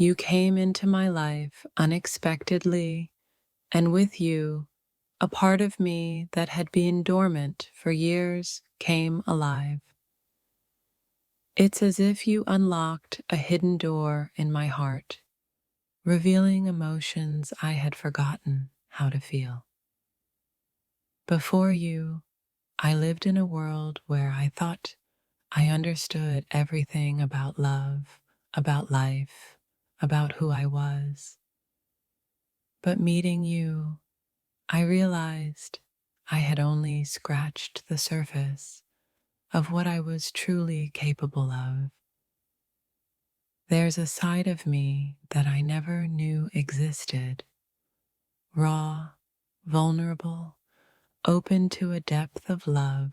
You came into my life unexpectedly, and with you, a part of me that had been dormant for years came alive. It's as if you unlocked a hidden door in my heart, revealing emotions I had forgotten how to feel. Before you, I lived in a world where I thought I understood everything about love, about life, about who I was. But meeting you, I realized I had only scratched the surface of what I was truly capable of. There's a side of me that I never knew existed, raw, vulnerable, open to a depth of love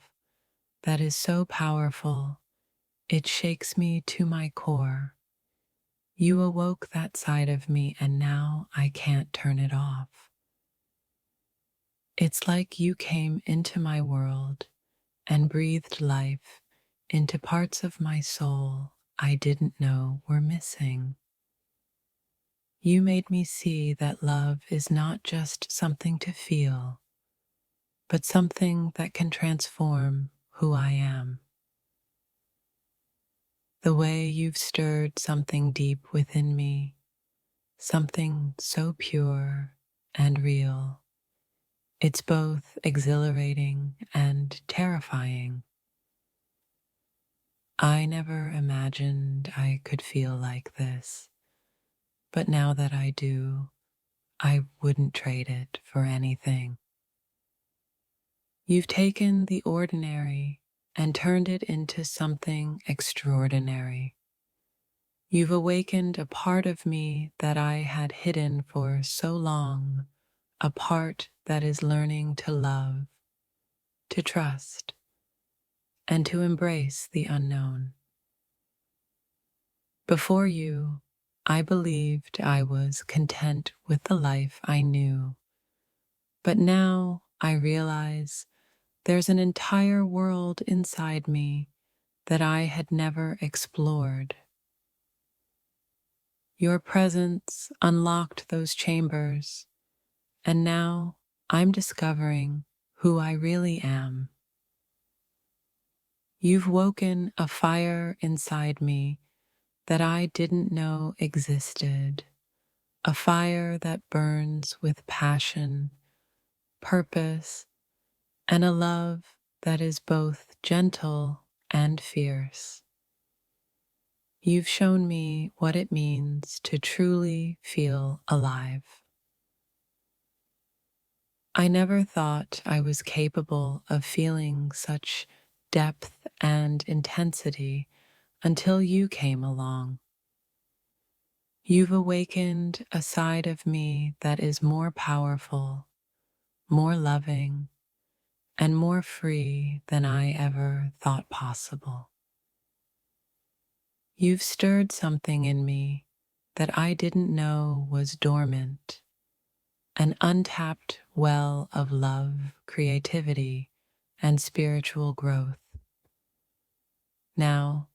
that is so powerful it shakes me to my core. You awoke that side of me, and now I can't turn it off. It's like you came into my world and breathed life into parts of my soul I didn't know were missing. You made me see that love is not just something to feel, but something that can transform who I am. The way you've stirred something deep within me, something so pure and real. It's both exhilarating and terrifying. I never imagined I could feel like this, but now that I do, I wouldn't trade it for anything. You've taken the ordinary and turned it into something extraordinary. You've awakened a part of me that I had hidden for so long, a part that is learning to love, to trust, and to embrace the unknown. Before you, I believed I was content with the life I knew, but now I realize there's an entire world inside me that I had never explored. Your presence unlocked those chambers, and now I'm discovering who I really am. You've woken a fire inside me that I didn't know existed, a fire that burns with passion, purpose, and a love that is both gentle and fierce. You've shown me what it means to truly feel alive. I never thought I was capable of feeling such depth and intensity until you came along. You've awakened a side of me that is more powerful, more loving, and more free than I ever thought possible. You've stirred something in me that I didn't know was dormant, an untapped well of love, creativity, and spiritual growth. Now,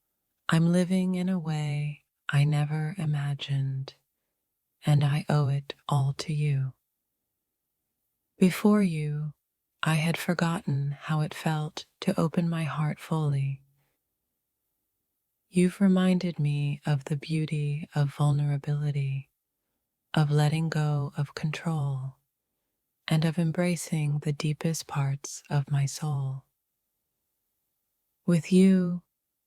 I'm living in a way I never imagined, and I owe it all to you. Before you, I had forgotten how it felt to open my heart fully. You've reminded me of the beauty of vulnerability, of letting go of control, and of embracing the deepest parts of my soul. With you,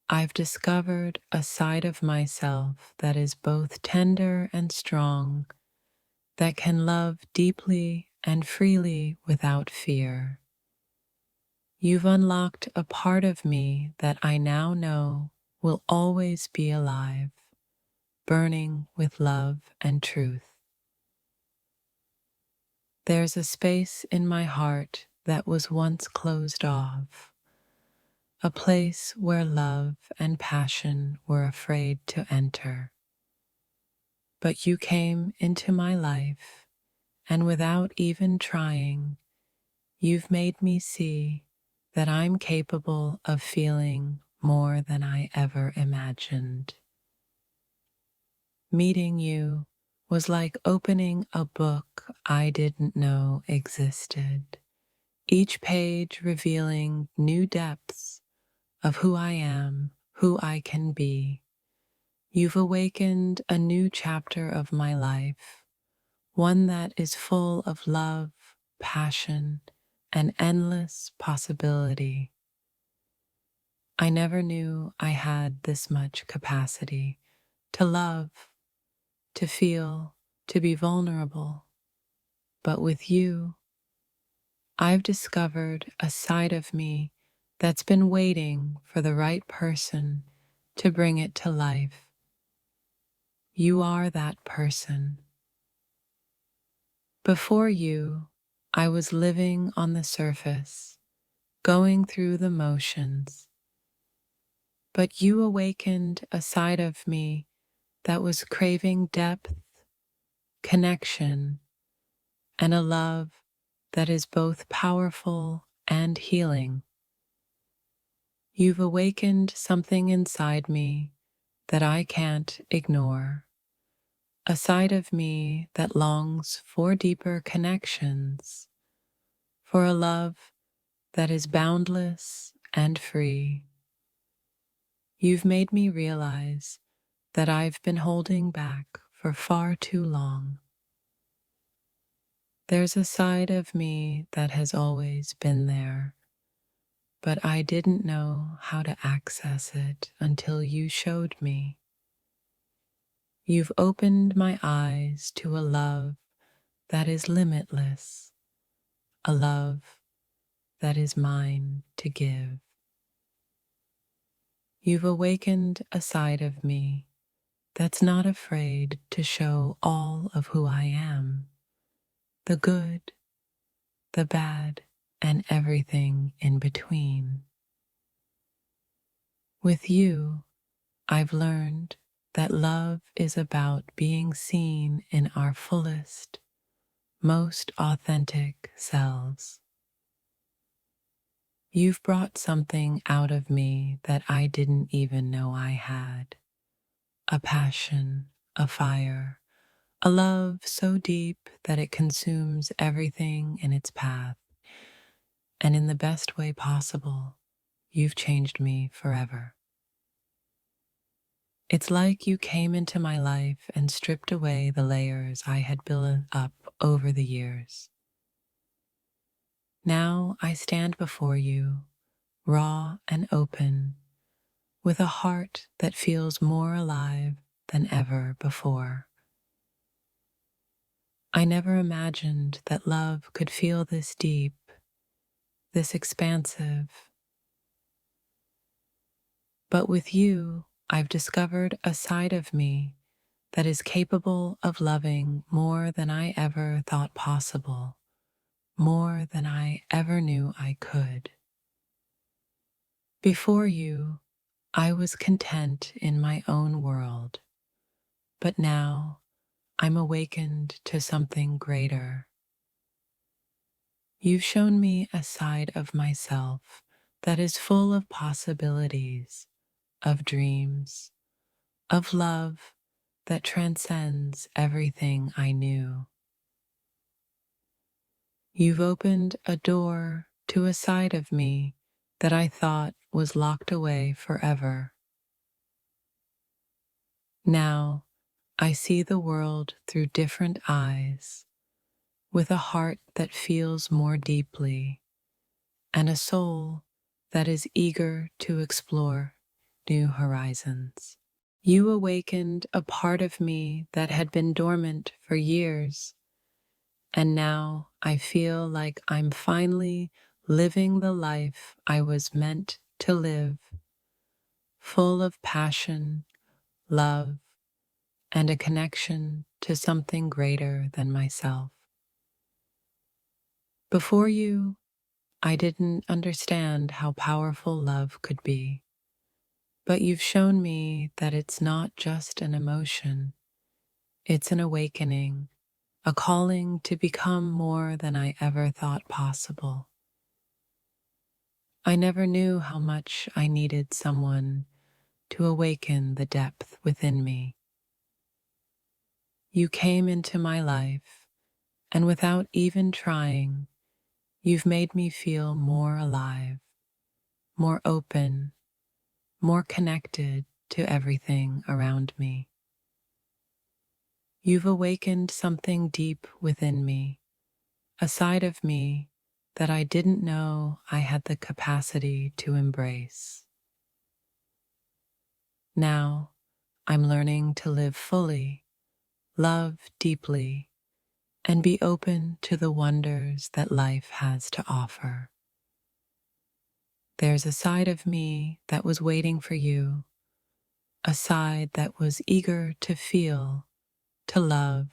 I've discovered a side of myself that is both tender and strong, that can love deeply and freely without fear. You've unlocked a part of me that I now know will always be alive, burning with love and truth. There's a space in my heart that was once closed off, a place where love and passion were afraid to enter. But you came into my life, and without even trying, you've made me see that I'm capable of feeling more than I ever imagined. Meeting you was like opening a book I didn't know existed, each page revealing new depths of who I am, who I can be. You've awakened a new chapter of my life, one that is full of love, passion, and endless possibility. I never knew I had this much capacity to love, to feel, to be vulnerable. But with you, I've discovered a side of me that's been waiting for the right person to bring it to life. You are that person. Before you, I was living on the surface, going through the motions. But you awakened a side of me that was craving depth, connection, and a love that is both powerful and healing. You've awakened something inside me that I can't ignore, a side of me that longs for deeper connections, for a love that is boundless and free. You've made me realize that I've been holding back for far too long. There's a side of me that has always been there, but I didn't know how to access it until you showed me. You've opened my eyes to a love that is limitless, a love that is mine to give. You've awakened a side of me that's not afraid to show all of who I am, the good, the bad, and everything in between. With you, I've learned that love is about being seen in our fullest, most authentic selves. You've brought something out of me that I didn't even know I had. A passion, a fire, a love so deep that it consumes everything in its path. And in the best way possible, you've changed me forever. It's like you came into my life and stripped away the layers I had built up over the years. Now I stand before you, raw and open, with a heart that feels more alive than ever before. I never imagined that love could feel this deep, this expansive. But with you, I've discovered a side of me that is capable of loving more than I ever thought possible, more than I ever knew I could. Before you, I was content in my own world, but now I'm awakened to something greater. You've shown me a side of myself that is full of possibilities, of dreams, of love that transcends everything I knew. You've opened a door to a side of me that I thought was locked away forever. Now I see the world through different eyes, with a heart that feels more deeply, and a soul that is eager to explore new horizons. You awakened a part of me that had been dormant for years, and now I feel like I'm finally living the life I was meant to live, full of passion, love, and a connection to something greater than myself. Before you, I didn't understand how powerful love could be, but you've shown me that it's not just an emotion, it's an awakening, a calling to become more than I ever thought possible. I never knew how much I needed someone to awaken the depth within me. You came into my life, and without even trying, you've made me feel more alive, more open, more connected to everything around me. You've awakened something deep within me, a side of me that I didn't know I had the capacity to embrace. Now, I'm learning to live fully, love deeply, and be open to the wonders that life has to offer. There's a side of me that was waiting for you, a side that was eager to feel, to love,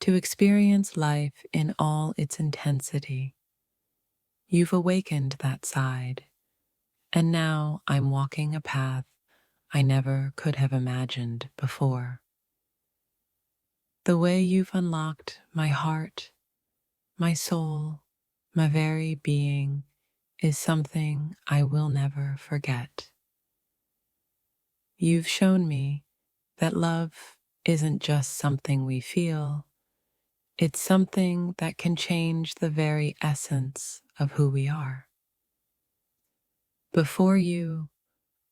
to experience life in all its intensity. You've awakened that side, and now I'm walking a path I never could have imagined before. The way you've unlocked my heart, my soul, my very being is something I will never forget. You've shown me that love isn't just something we feel, it's something that can change the very essence of who we are. Before you,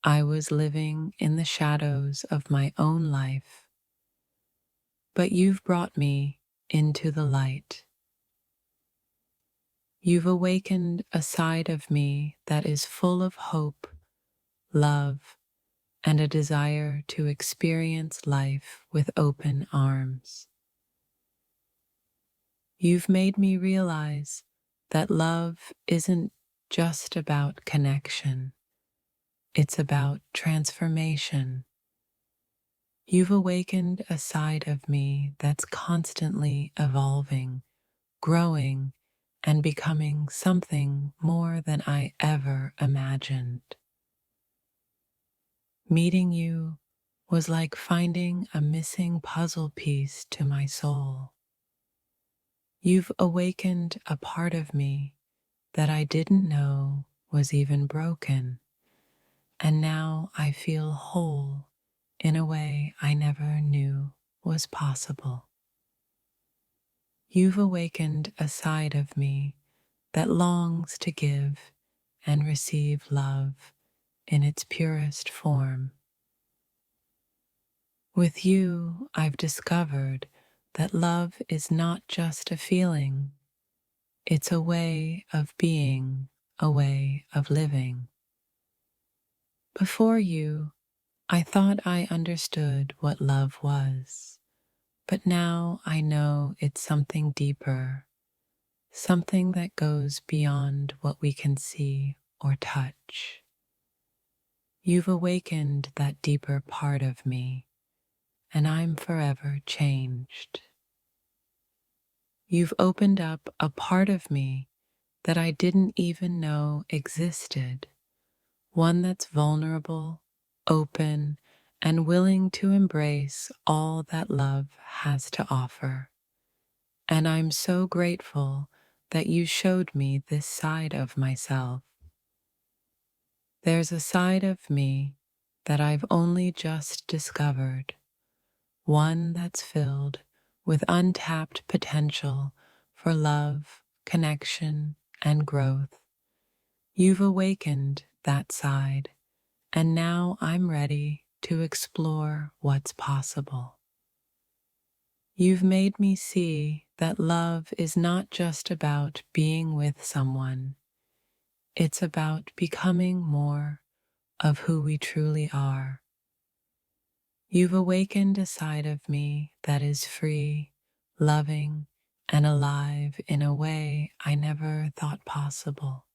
I was living in the shadows of my own life, but you've brought me into the light. You've awakened a side of me that is full of hope, love, and a desire to experience life with open arms. You've made me realize that love isn't just about connection, it's about transformation. You've awakened a side of me that's constantly evolving, growing, and becoming something more than I ever imagined. Meeting you was like finding a missing puzzle piece to my soul. You've awakened a part of me that I didn't know was even broken, and now I feel whole in a way I never knew was possible. You've awakened a side of me that longs to give and receive love in its purest form. With you, I've discovered that love is not just a feeling, it's a way of being, a way of living. Before you, I thought I understood what love was, but now I know it's something deeper, something that goes beyond what we can see or touch. You've awakened that deeper part of me, and I'm forever changed. You've opened up a part of me that I didn't even know existed, one that's vulnerable, open, and willing to embrace all that love has to offer. And I'm so grateful that you showed me this side of myself. There's a side of me that I've only just discovered, one that's filled with untapped potential for love, connection, and growth. You've awakened that side, and now I'm ready to explore what's possible. You've made me see that love is not just about being with someone, it's about becoming more of who we truly are. You've awakened a side of me that is free, loving, and alive in a way I never thought possible.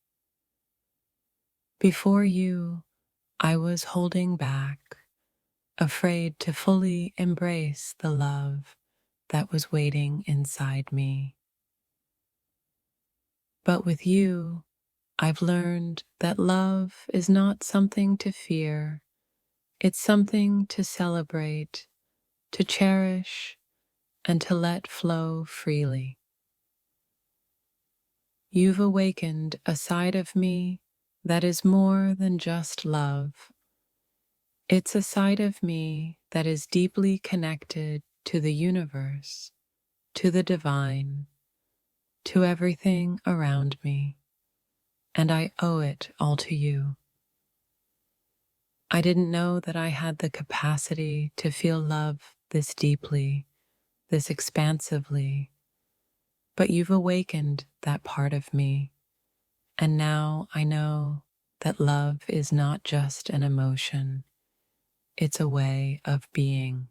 Before you, I was holding back, afraid to fully embrace the love that was waiting inside me. But with you, I've learned that love is not something to fear, it's something to celebrate, to cherish, and to let flow freely. You've awakened a side of me that is more than just love. It's a side of me that is deeply connected to the universe, to the divine, to everything around me, and I owe it all to you. I didn't know that I had the capacity to feel love this deeply, this expansively, but you've awakened that part of me, and now I know that love is not just an emotion, it's a way of being.